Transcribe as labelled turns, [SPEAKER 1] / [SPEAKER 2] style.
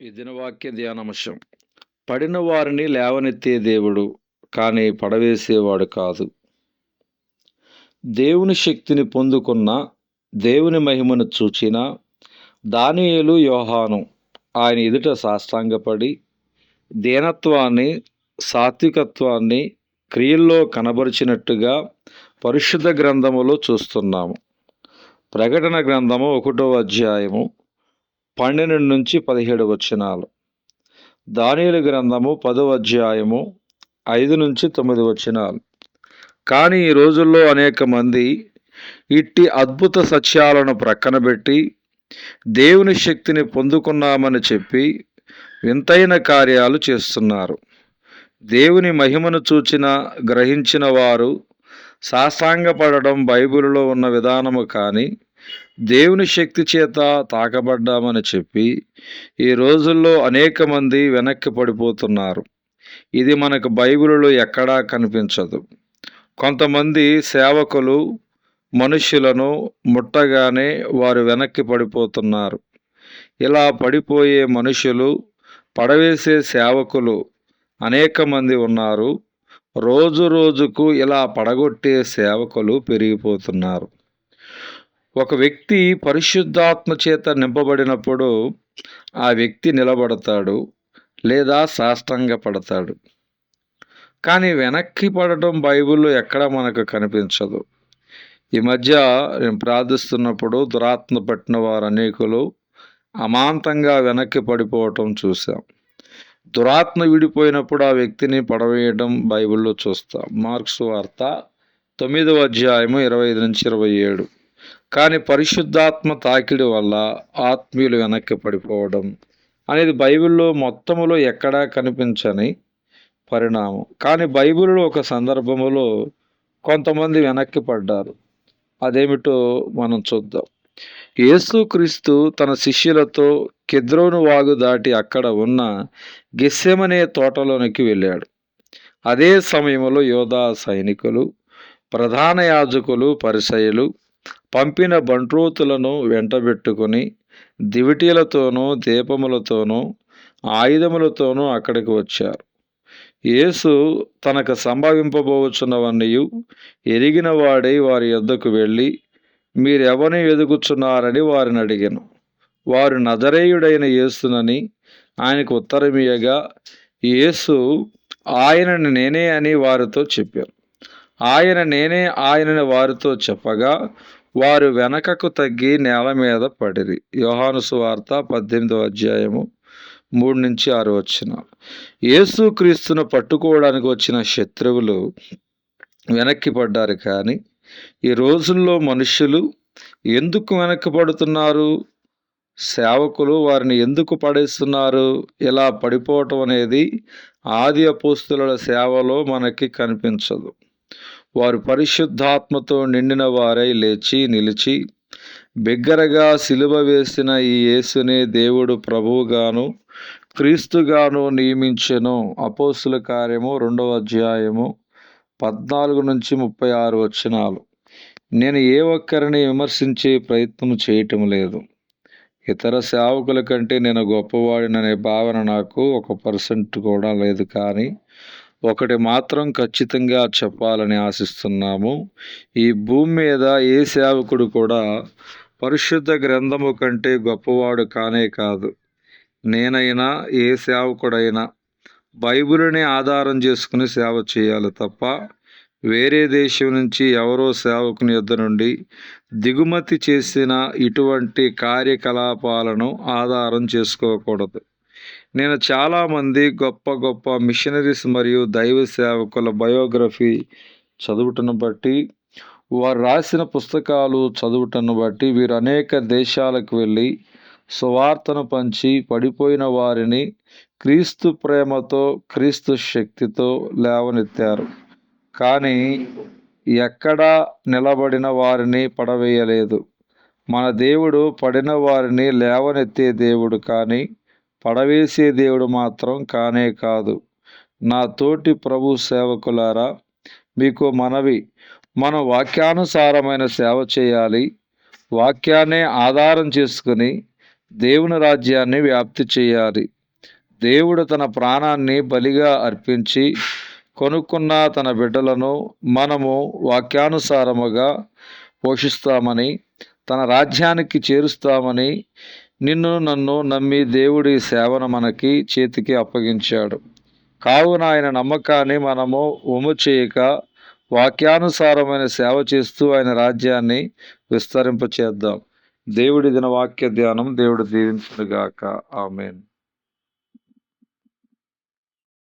[SPEAKER 1] ఈ దినవాక్య ధ్యానాంశం. పడిన వారిని లేవనెత్తే దేవుడు, కానీ పడవేసేవాడు కాదు. దేవుని శక్తిని పొందుకున్న, దేవుని మహిమను చూచిన దానియేలు, యోహాను ఆయన ఎదుట సాష్టాంగపడి దీనత్వాన్ని, సాత్వికత్వాన్ని క్రియల్లో కనబరిచినట్టుగా పరిశుద్ధ గ్రంథములో చూస్తున్నాము. ప్రకటన గ్రంథము 1వ అధ్యాయము 12 నుంచి 17 వచనాలు. దానియేలు గ్రంథము 10వ అధ్యాయము 5 నుంచి 9 వచనాలు. కానీ ఈ రోజుల్లో అనేక మంది ఇట్టి అద్భుత సత్యాలను ప్రక్కన పెట్టి దేవుని శక్తిని పొందుకున్నామని చెప్పి వింతైన కార్యాలు చేస్తున్నారు. దేవుని మహిమను చూచిన, గ్రహించిన వారు సాష్టాంగపడడం బైబిలులో ఉన్న విధానము, కానీ దేవుని శక్తి చేత తాకబడ్డామని చెప్పి ఈ రోజుల్లో అనేక మంది వెనక్కి పడిపోతున్నారు. ఇది మనకు బైబిలులో ఎక్కడా కనిపించదు. కొంతమంది సేవకులు మనుష్యులను ముట్టగానే వారు వెనక్కి పడిపోతున్నారు. ఇలా పడిపోయే మనుషులు, పడవేసే సేవకులు అనేక మంది ఉన్నారు. రోజు రోజుకు ఇలా పడగొట్టే సేవకులు పెరిగిపోతున్నారు. ఒక వ్యక్తి పరిశుద్ధాత్మ చేత నింపబడినప్పుడు ఆ వ్యక్తి నిలబడతాడు, లేదా సాష్టాంగపడతాడు. కానీ వెనక్కి పడటం బైబిల్లో ఎక్కడ మనకు కనిపించదు. ఈ మధ్య నేను ప్రార్థిస్తున్నప్పుడు దురాత్మ పట్టిన వారు అనేకులు అమాంతంగా వెనక్కి పడిపోవటం చూసాం. దురాత్మ విడిపోయినప్పుడు ఆ వ్యక్తిని పడవేయడం బైబిల్లో చూస్తాం. మార్క్స్ వార్త 9వ అధ్యాయము 25 నుంచి 27. కానీ పరిశుద్ధాత్మ తాకిడి వల్ల ఆత్మీయులు వెనక్కి పడిపోవడం అనేది బైబిల్లో మొత్తములో ఎక్కడా కనిపించని పరిణామం. కానీ బైబిల్లో ఒక సందర్భములో కొంతమంది వెనక్కి పడ్డారు. అదేమిటో మనం చూద్దాం. యేసుక్రీస్తు తన శిష్యులతో కెద్రోను వాగు దాటి అక్కడ ఉన్న గెత్సెమనే తోటలోనికి వెళ్ళాడు. అదే సమయంలో యోధా సైనికులు, ప్రధాన యాజకులు, పరిసయ్యులు పంపిన బంట్రోతులను వెంటబెట్టుకుని దివిటీలతోనూ, దీపములతోనూ, ఆయుధములతోనూ అక్కడికి వచ్చారు. యేసు తనకు సంభవింపబోచున్నవన్నీ ఎరిగిన వాడై వారి యొద్దకు వెళ్ళి, మీరెవరిని వెదుకుచున్నారని వారిని అడిగాను. వారు నజరేయుడైన యేసునని ఆయనకు ఉత్తరమియ్యగా, యేసు ఆయనను నేనే అని వారితో చెప్పారు. ఆయన నేనే ఆయనని వారితో చెప్పగా వారు వెనకకు తగ్గి నేల మీద పడిరి. యోహాను సువార్త 18వ అధ్యాయము 3 నుంచి 6 వచనాలు. యేసుక్రీస్తును పట్టుకోవడానికి వచ్చిన శత్రువులు వెనక్కి పడ్డారు. కానీ ఈ రోజుల్లో మనుషులు ఎందుకు వెనక్కి పడుతున్నారు? సేవకులు వారిని ఎందుకు పడేస్తున్నారు? ఇలా పడిపోవటం అనేది ఆది అపోస్తలుల సేవలో మనకి కనిపించదు. వారు పరిశుద్ధాత్మతో నిండిన వారై లేచి నిలిచి బిగ్గరగా సిలువ వేసిన ఈ యేసునే దేవుడు ప్రభువుగాను క్రీస్తుగాను నియమించెను. అపోస్తుల కార్యము 2వ అధ్యాయము 14 నుంచి 36 వచనాలు. నేను ఏ ఒక్కరిని విమర్శించే ప్రయత్నం చేయటం లేదు. ఇతర సేవకుల కంటే నేను గొప్పవాడిననే భావన నాకు 1% కూడా లేదు. కానీ ఒకటి మాత్రం ఖచ్చితంగా చెప్పాలని ఆశిస్తున్నాము. ఈ భూమి మీద ఏ సేవకుడు కూడా పరిశుద్ధ గ్రంథము కంటే గొప్పవాడు కానే కాదు. నేనైనా ఏ సేవకుడైనా బైబిలుని ఆధారం చేసుకుని సేవ చేయాలి తప్ప వేరే దేశం నుంచి ఎవరో సేవకుని యొద్ద నుండి దిగుమతి చేసిన ఇటువంటి కార్యకలాపాలను ఆధారం చేసుకోకూడదు. నేను చాలామంది గొప్ప గొప్ప మిషనరీస్ మరియు దైవ సేవకుల బయోగ్రఫీ చదువుటను బట్టి, వారు రాసిన పుస్తకాలు చదువుటను బట్టి వీరు అనేక దేశాలకు వెళ్ళి సువార్తను పంచి పడిపోయిన వారిని క్రీస్తు ప్రేమతో, క్రీస్తు శక్తితో లేవనెత్తారు. కానీ ఎక్కడా నిలబడిన వారిని పడవేయలేదు. మన దేవుడు పడిన వారిని లేవనెత్తే దేవుడు, కానీ పడవేసే దేవుడు మాత్రం కానే కాదు. నా తోటి ప్రభు సేవకులారా, మీకు మనవి, మనం వాక్యానుసారమైన సేవ చేయాలి. వాక్యాన్నే ఆధారం చేసుకుని దేవుని రాజ్యాన్ని వ్యాప్తి చేయాలి. దేవుడు తన ప్రాణాన్ని బలిగా అర్పించి కొనుక్కున్న తన బిడ్డలను మనము వాక్యానుసారముగా పోషిస్తామని, తన రాజ్యానికి చేరుస్తామని నన్ను నమ్మి దేవుడి సేవను మనకి చేతికి అప్పగించాడు. కావున ఆయన నమ్మకాన్ని మనము వమ్ము చేయక వాక్యానుసారమైన సేవ చేస్తూ ఆయన రాజ్యాన్ని విస్తరింపచేద్దాం. దేవుడి దిన వాక్య ధ్యానం దేవుడు దీవించునుగాక. ఆమేన్.